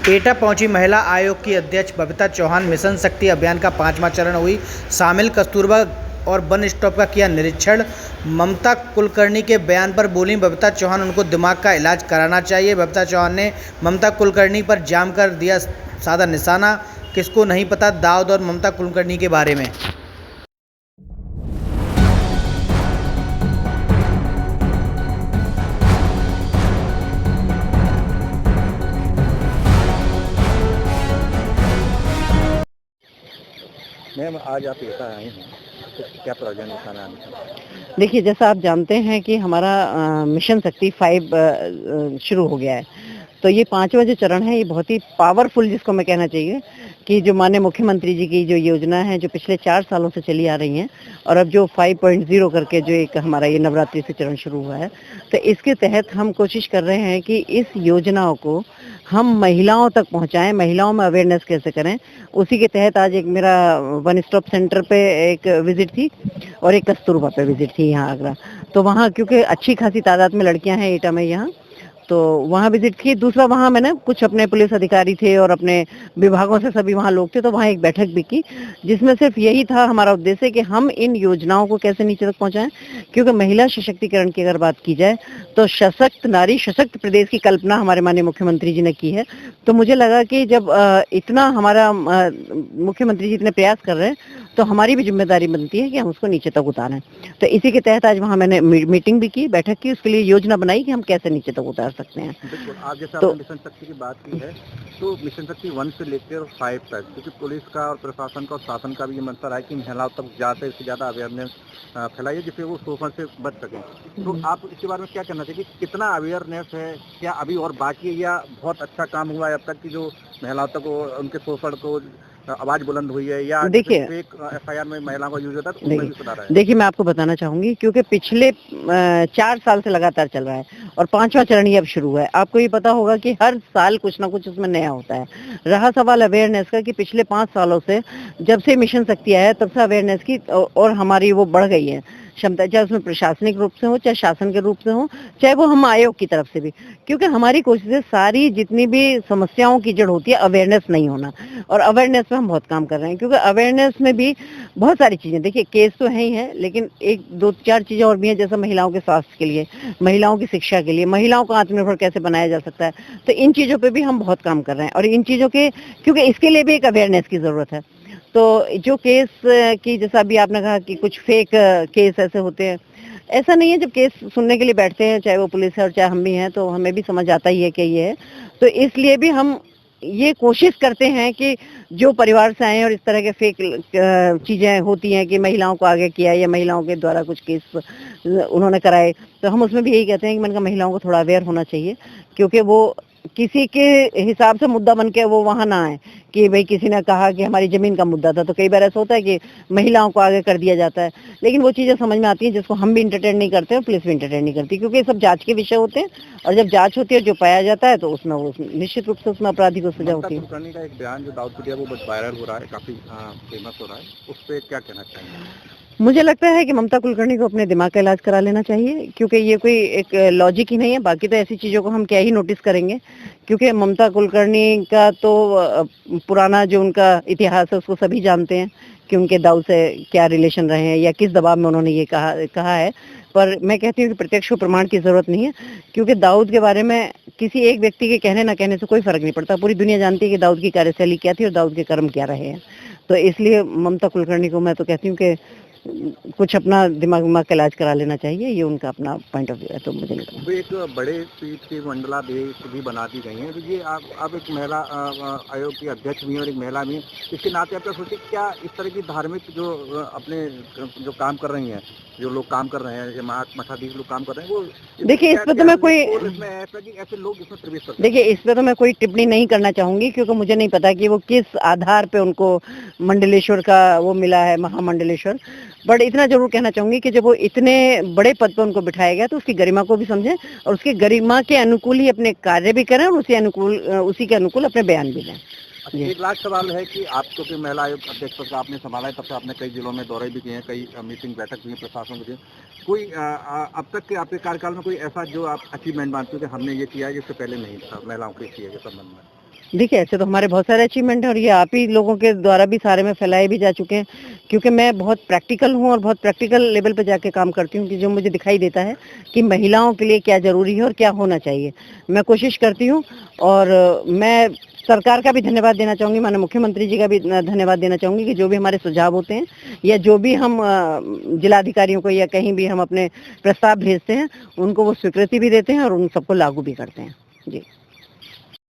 एटा पहुंची महिला आयोग की अध्यक्ष बबीता चौहान। मिशन शक्ति अभियान का 5वां चरण हुई शामिल। कस्तूरबा और वन स्टॉप का किया निरीक्षण। ममता कुलकर्णी के बयान पर बोली बबीता चौहान, उनको दिमाग का इलाज कराना चाहिए। बबीता चौहान ने ममता कुलकर्णी पर जाम कर दिया साधा निशाना। किसको नहीं पता दाऊद और ममता कुलकर्णी के बारे में। मैम, आज आप एटा आए हैं, तो क्या प्रयोजन दिखाना है? देखिए, जैसा आप जानते हैं कि हमारा मिशन शक्ति 5 शुरू हो गया है। तो ये 5वां जो चरण है, ये बहुत ही पावरफुल, जिसको मैं कहना चाहिए कि जो माननीय मुख्यमंत्री जी की जो योजना है, जो पिछले 4 सालों से चली आ रही हैं, और अब जो 5.0 करके जो एक हमारा ये नवरात्रि से चरण शुरू हुआ है, तो इसके तहत हम कोशिश कर रहे हैं कि इस योजनाओं को हम महिलाओं तक पहुंचाएं, महिलाओं में अवेयरनेस कैसे करें। उसी के तहत आज एक मेरा वन स्टॉप सेंटर पे एक विजिट थी और एक कस्तूरबा पे विजिट थी यहाँ आगरा। तो वहाँ क्योंकि अच्छी खासी तादाद में लड़कियां हैं एटा में यहाँ, तो वहाँ विजिट की। दूसरा, वहाँ मैंने कुछ अपने पुलिस अधिकारी थे और अपने विभागों से सभी वहाँ लोग थे, तो वहाँ एक बैठक भी की, जिसमें सिर्फ यही था हमारा उद्देश्य कि हम इन योजनाओं को कैसे नीचे तक पहुँचाएं। क्योंकि महिला सशक्तिकरण की अगर बात की जाए तो सशक्त नारी सशक्त प्रदेश की कल्पना हमारे माननीय मुख्यमंत्री जी ने की है। तो मुझे लगा कि जब इतना हमारा मुख्यमंत्री जी इतने प्रयास कर रहे हैं, तो हमारी भी जिम्मेदारी बनती है कि हम उसको नीचे तक उतारें। तो इसी के तहत आज वहाँ मैंने मीटिंग भी की, बैठक की, उसके लिए योजना बनाई कि हम कैसे नीचे तक उतार सकते हैं। बिल्कुल। आज जैसे तो आपने मिशन शक्ति की बात की है, तो मिशन शक्ति 1 से लेकर 5 तक, क्योंकि पुलिस का और प्रशासन का और शासन का भी ये मंशा है कि महिलाओं तक ज़्यादा से ज़्यादा अवेयरनेस फैलाइए, जिससे वो शोषण से बच सकें। तो आप इसके बारे में क्या कहना चाहिए कि कितना अवेयरनेस है, क्या अभी और बाकी है, या बहुत अच्छा काम हुआ है अब तक कि जो महिलाओं तक उनके शोषण को आवाज बुलंद हुई है, या देखिए, फेक एफआईआर में महिलाओं का यूज होता है तो उसमें भी सुधार है? देखिए, मैं आपको बताना चाहूंगी, क्योंकि पिछले 4 साल से लगातार चल रहा है और 5वां चरण ये अब शुरू हुआ है। आपको ये पता होगा कि हर साल कुछ ना कुछ उसमें नया होता है। रहा सवाल अवेयरनेस का कि पिछले 5 सालों से जब से मिशन शक्ति आया है, तब से अवेयरनेस की और हमारी वो बढ़ गई है क्षमता, चाहे उसमें प्रशासनिक रूप से हो, चाहे शासन के रूप से हो, चाहे वो हम आयोग की तरफ से भी। क्योंकि हमारी कोशिश है, सारी जितनी भी समस्याओं की जड़ होती है अवेयरनेस नहीं होना, और अवेयरनेस में हम बहुत काम कर रहे हैं। क्योंकि अवेयरनेस में भी बहुत सारी चीजें, देखिए, केस तो है ही है, लेकिन 1-2-4 चीजें और भी हैं, जैसे महिलाओं के स्वास्थ्य के लिए, महिलाओं की शिक्षा के लिए, महिलाओं को आत्मनिर्भर कैसे बनाया जा सकता है। तो इन चीजों पे भी हम बहुत काम कर रहे हैं, और इन चीजों के, क्योंकि इसके लिए भी एक अवेयरनेस की जरूरत है। तो जो केस की, जैसा अभी आपने कहा कि कुछ फेक केस ऐसे होते हैं, ऐसा नहीं है। जब केस सुनने के लिए बैठते हैं, चाहे वो पुलिस है और चाहे हम भी हैं, तो हमें भी समझ आता ही है कि ये है। तो इसलिए भी हम ये कोशिश करते हैं कि जो परिवार से आए और इस तरह के फेक चीजें होती हैं कि महिलाओं को आगे किया या महिलाओं के द्वारा कुछ केस उन्होंने कराए, तो हम उसमें भी यही कहते हैं कि मैंने कहा महिलाओं को थोड़ा अवेयर होना चाहिए, क्योंकि वो किसी के हिसाब से मुद्दा बन के वो वहां ना आए कि भाई किसी ने कहा कि हमारी जमीन का मुद्दा था। तो कई बार ऐसा होता है कि महिलाओं को आगे कर दिया जाता है, लेकिन वो चीजें समझ में आती हैं जिसको हम भी इंटरटेन नहीं करते और पुलिस भी इंटरटेन नहीं करती, क्योंकि ये सब जांच के विषय होते हैं, और जब जांच होती है, जो पाया जाता है, तो उसमें वो निश्चित रूप से उसमें अपराधी को सजा होती है। ममता कुलकर्णी का एक बयान जो दाऊद दिया वो बहुत वायरल हो रहा है, काफी फेमस हो रहा है, उस पर क्या कहना चाहिए? मुझे लगता है कि ममता कुलकर्णी को अपने दिमाग का इलाज करा लेना चाहिए, क्योंकि ये कोई एक लॉजिक ही नहीं है। बाकी तो ऐसी चीजों को हम क्या ही नोटिस करेंगे, क्योंकि ममता कुलकर्णी का तो पुराना जो उनका इतिहास है उसको सभी जानते हैं कि उनके दाऊद से क्या रिलेशन रहे हैं या किस दबाव में उन्होंने ये कहा है। पर मैं कहती हूँ कि प्रत्यक्ष प्रमाण की जरूरत नहीं है, क्योंकि दाऊद के बारे में किसी एक व्यक्ति के कहने ना कहने से कोई फर्क नहीं पड़ता। पूरी दुनिया जानती है कि दाऊद की कार्यशैली क्या थी और दाऊद के कर्म क्या रहे हैं। तो इसलिए ममता कुलकर्णी को मैं तो कहती हूँ कि कुछ अपना दिमाग का इलाज करा लेना चाहिए, ये उनका अपना पॉइंट ऑफ व्यू है। तो मुझे नहीं लगता। तो एक बड़े पीठ की मंडलाधीश भी बना दी गई हैं, तो ये आप एक महिला आयोग की अध्यक्ष भी हैं और एक महिला भी हैं, इसके नाते आप क्या सोचिए, क्या इस तरह की धार्मिक जो अपने जो काम कर रही हैं, जो लोग काम कर रहे हैं, मठाधीश लोग काम कर रहे हैं, वो देखिए, इस पे तो मैं कोई ऐसे लोग इसमें प्रवेश करते हैं? देखिए, इस पे तो मैं कोई टिप्पणी नहीं करना चाहूंगी, क्योंकि मुझे नहीं पता कि वो किस आधार पे उनको मंडलेश्वर का वो मिला है, महामंडलेश्वर। बट इतना जरूर कहना चाहूंगी कि जब वो इतने बड़े पद पर उनको बिठाया गया, तो उसकी गरिमा को भी समझें और उसकी गरिमा के अनुकूल ही अपने कार्य भी करें और उसी के अनुकूल अपने बयान भी दें। एक लास्ट सवाल है कि आप क्योंकि महिला आयोग अध्यक्ष पद आपने संभाला है, तब से आपने कई जिलों में दौरे भी किए हैं, कई मीटिंग बैठक भी प्रशासन के, कोई अब तक के आपके कार्यकाल में कोई ऐसा जो आप अचीवमेंट मानते हो कि हमने ये किया है जिससे पहले नहीं था महिलाओं के किए के संबंध में? देखिए, ऐसे तो हमारे बहुत सारे अचीवमेंट हैं और ये आप ही लोगों के द्वारा भी सारे में फैलाए भी जा चुके हैं, क्योंकि मैं बहुत प्रैक्टिकल हूँ और बहुत प्रैक्टिकल लेवल पे जाके काम करती हूँ कि जो मुझे दिखाई देता है कि महिलाओं के लिए क्या ज़रूरी है और क्या होना चाहिए। मैं कोशिश करती हूँ और मैं सरकार का भी धन्यवाद देना चाहूँगी, माननीय मुख्यमंत्री जी का भी धन्यवाद देना चाहूँगी कि जो भी हमारे सुझाव होते हैं या जो भी हम जिलाधिकारियों को या कहीं भी हम अपने प्रस्ताव भेजते हैं, उनको वो स्वीकृति भी देते हैं और उन सबको लागू भी करते हैं। जी।